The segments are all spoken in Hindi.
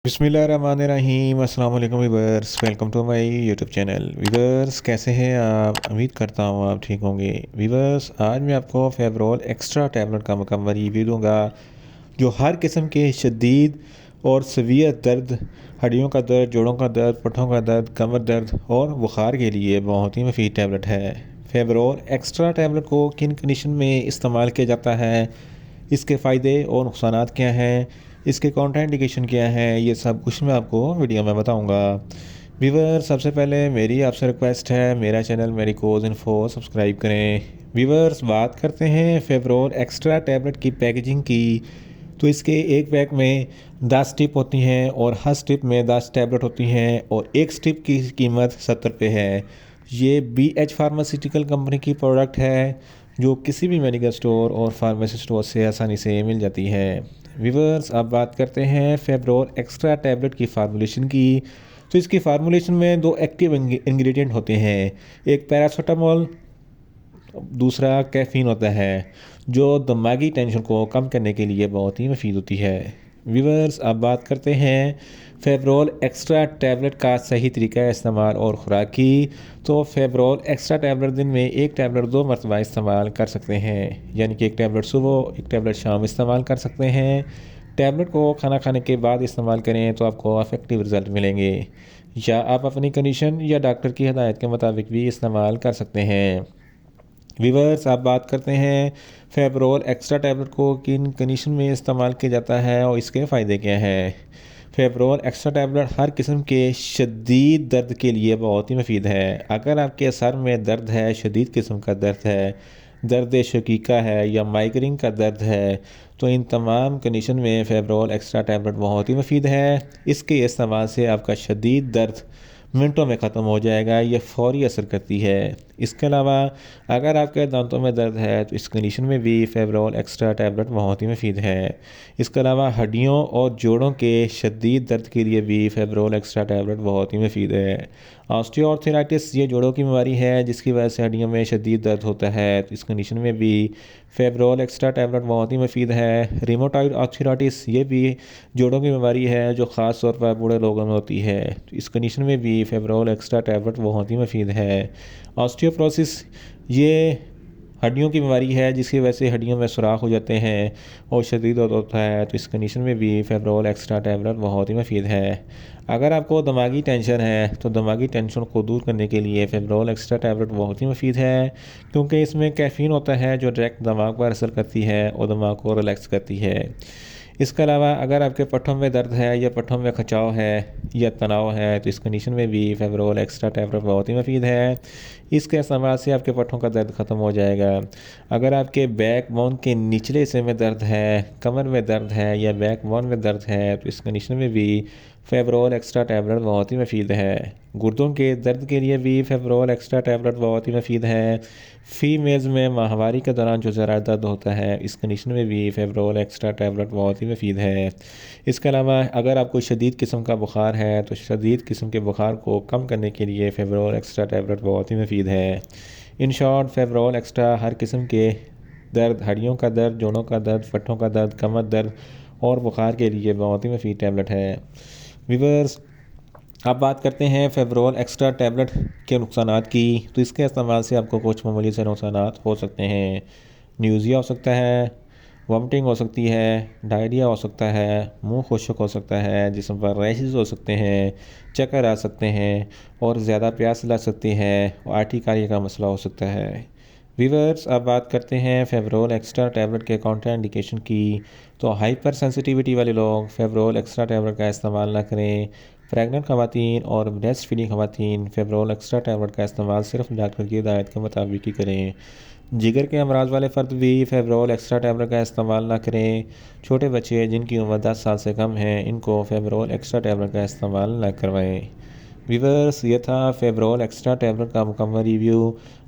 बिस्मिल्लाहिर्रहमानिर्रहीम। अस्सलाम वालेकुम viewers, welcome to my YouTube channel. Viewers, कैसे हैं आप? उम्मीद करता हूँ आप ठीक होंगे। वीवर्स, आज मैं आपको फेवरोल एक्स्ट्रा टैबलेट का मुकम्मल रिव्यू दूंगा जो हर किस्म के शदीद और सवीर दर्द, हड्डियों का दर्द, जोड़ों का दर्द, पट्ठों का दर्द, कमर दर्द और बुखार के लिए बहुत ही मुफीद टैबलेट है। फेवरोल एक्स्ट्रा टैबलेट को किन कंडीशन में इस्तेमाल किया जाता है, इसके फ़ायदे और नुकसानात क्या हैं, इसके कॉन्ट्राइंडिकेशन क्या है, ये सब कुछ मैं आपको वीडियो में बताऊंगा। व्यूवर, सबसे पहले मेरी आपसे रिक्वेस्ट है, मेरा चैनल मेडिकोज इन्फो सब्सक्राइब करें। व्यूवर्स, बात करते हैं फेवरोल एक्स्ट्रा टैबलेट की पैकेजिंग की। तो इसके एक पैक में 10 स्ट्रिप होती हैं और हर स्ट्रिप में 10 टैबलेट होती हैं और एक स्ट्रिप की कीमत 70 रुपये है। ये BH फार्मास्यूटिकल कंपनी की प्रोडक्ट है जो किसी भी मेडिकल स्टोर और फार्मेसी स्टोर से आसानी से मिल जाती है। व्यूवर्स, अब बात करते हैं फेवरोल एक्स्ट्रा टैबलेट की फार्मूलेशन की। तो इसकी फार्मूलेशन में दो एक्टिव इंग्रेडिएंट होते हैं, एक पैरासीटामोल, दूसरा कैफ़ीन होता है जो दिमागी टेंशन को कम करने के लिए बहुत ही मुफीद होती है। व्यूवर्स, अब बात करते हैं फेवरोल एक्स्ट्रा टैबलेट का सही तरीका इस्तेमाल और खुराक की। तो फेवरोल एक्स्ट्रा टैबलेट दिन में एक टैबलेट 2 मरतबा इस्तेमाल कर सकते हैं, यानी कि एक टैबलेट सुबह, एक टैबलेट शाम इस्तेमाल कर सकते हैं। टैबलेट को खाना खाने के बाद इस्तेमाल करें तो आपको इफेक्टिव रिज़ल्ट मिलेंगे, या आप अपनी कंडीशन या डॉक्टर की हदायत के मुताबिक भी इस्तेमाल कर सकते हैं। व्यूवर्स, आप बात करते हैं फेवरोल एक्स्ट्रा टैबलेट को किन कंडीशन में इस्तेमाल किया जाता है और इसके फ़ायदे क्या हैं। फेवरोल एक्स्ट्रा टैबलेट हर किस्म के शदीद दर्द के लिए बहुत ही मुफीद है। अगर आपके सर में दर्द है, शदीद किस्म का दर्द है, दर्द शकीका है या माइग्रेन का दर्द है, तो इन तमाम कंडीशन में फेवरोल एक्स्ट्रा टैबलेट बहुत ही मुफीद है। इसके इस्तेमाल से आपका शदीद दर्द मिनटों में ख़त्म हो जाएगा, ये फ़ौरी असर करती है। इसके अलावा अगर आपके दांतों में दर्द है तो इस कंडीशन में भी फेवरोल एक्स्ट्रा टैबलेट बहुत ही मुफीद है। इसके अलावा हड्डियों और जोड़ों के शदीद दर्द के लिए भी फेवरोल एक्स्ट्रा टैबलेट बहुत ही मुफीद है। ऑस्टियोआर्थराइटिस, ये जोड़ों की बीमारी है जिसकी वजह से हड्डियों में शदीद दर्द होता है, तो इस कंडीशन में भी फेवरोल एक्स्ट्रा टैबलेट बहुत ही मुफीद है। रिमोटॉइड आर्थराइटिस, ये भी जोड़ों की बीमारी है जो ख़ास तौर पर बूढ़े लोगों में होती है, तो इस कंडीशन में भी फेवरोल एक्स्ट्रा टैबलेट बहुत ही मुफीद है। ऑस्टियोपोरोसिस, ये हड्डियों की बीमारी है जिसकी वजह से हड्डियों में सुराख हो जाते हैं और शदीद दर्द होता है, तो इस कंडीशन में भी फेवरोल एक्स्ट्रा टैबलेट बहुत ही मुफीद है। अगर आपको दिमागी टेंशन है तो दिमागी टेंशन को दूर करने के लिए फेवरोल एक्स्ट्रा टैबलेट बहुत ही मुफीद है, क्योंकि इसमें कैफ़ीन होता है जो डायरेक्ट दिमाग पर असर करती है और दिमाग को रिलैक्स करती है। इसके अलावा अगर आपके पट्ठों में दर्द है या पट्ठों में खिंचाव है या तनाव है, तो इस कंडीशन में भी फेवरोल एक्स्ट्रा टैबलेट बहुत ही मुफीद है। इसके इस्तेमाल से आपके पट्ठों का दर्द ख़त्म हो जाएगा। अगर आपके बैक बोन के निचले हिस्से में दर्द है, कमर में दर्द है या बैक बोन में दर्द है, तो इस कंडीशन में भी फेवरोल एक्स्ट्रा टैबलेट बहुत ही मुफीद है। गुर्दों के दर्द के लिए भी फेवरोल एक्स्ट्रा टैबलेट बहुत ही मुफीद है। फीमेल्स में माहवारी के दौरान जो ज़रा दर्द होता है, इस कंडीशन में भी फेवरोल एक्स्ट्रा टैबलेट बहुत ही मुफीद है। इसके अलावा अगर आपको शदीद किस्म का बुखार है तो शदीद किस्म के बुखार को कम करने के लिए फेवरोल एक्स्ट्रा टैबलेट बहुत ही मुफीद है। इन शॉर्ट, फेवरोल एक्स्ट्रा हर किस्म के दर्द, हड्डियों का दर्द, जोड़ों का दर्द, पट्ठों का दर्द, कमर दर्द और बुखार के लिए बहुत ही मुफीद टैबलेट है। व्यूअर्स, अब बात करते हैं फेवरोल एक्स्ट्रा टैबलेट के नुकसानात की। तो इसके इस्तेमाल से आपको कुछ मामूली से नुकसानात हो सकते हैं। न्यूज़िया हो सकता है, वॉमिटिंग हो सकती है, डायरिया हो सकता है, मुंह खुश्क हो सकता है, जिस्म पर रैशेस हो सकते हैं, चक्कर आ सकते हैं और ज़्यादा प्यास लग सकती है और आर्टिकारिया का मसला हो सकता है। व्यूअर्स, अब बात करते हैं फेवरोल एक्स्ट्रा टैबलेट के कॉन्ट्राइंडिकेशन की। तो हाइपर सेंसिटिविटी वाले लोग फेवरोल एक्स्ट्रा टैबलेट का इस्तेमाल ना करें। प्रेग्नेंट ख़वातीन और ब्रेस्ट फीडिंग ख़वातीन फेवरोल एक्स्ट्रा टैबलेट का इस्तेमाल सिर्फ डॉक्टर की हिदायत के मुताबिक ही करें। जिगर के अमराज वाले फ़र्द भी फेवरोल एक्स्ट्रा टैबलेट का इस्तेमाल ना करें। छोटे बच्चे जिनकी उम्र 10 साल से कम है, इनको फेवरोल एक्स्ट्रा टैबलेट का इस्तेमाल ना करवाएं। व्यूअर्स, ये था फेवरोल एक्स्ट्रा टैबलेट का मुकम्मल रिव्यू।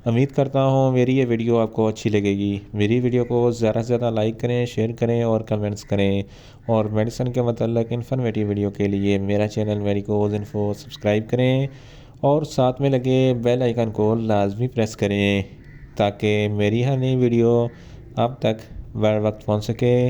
उम्मीद करता हूँ मेरी ये वीडियो आपको अच्छी लगेगी। मेरी वीडियो को ज़्यादा से ज़्यादा लाइक करें, शेयर करें और कमेंट्स करें, और मेडिसिन के मतलब इन्फॉर्मेटिव वीडियो के लिए मेरा चैनल मेडिकोज इन्फो सब्सक्राइब करें और साथ में लगे बेल आइकन को लाजमी प्रेस करें ताकि मेरी हर नई वीडियो आप तक बर वक्त पहुँच सके।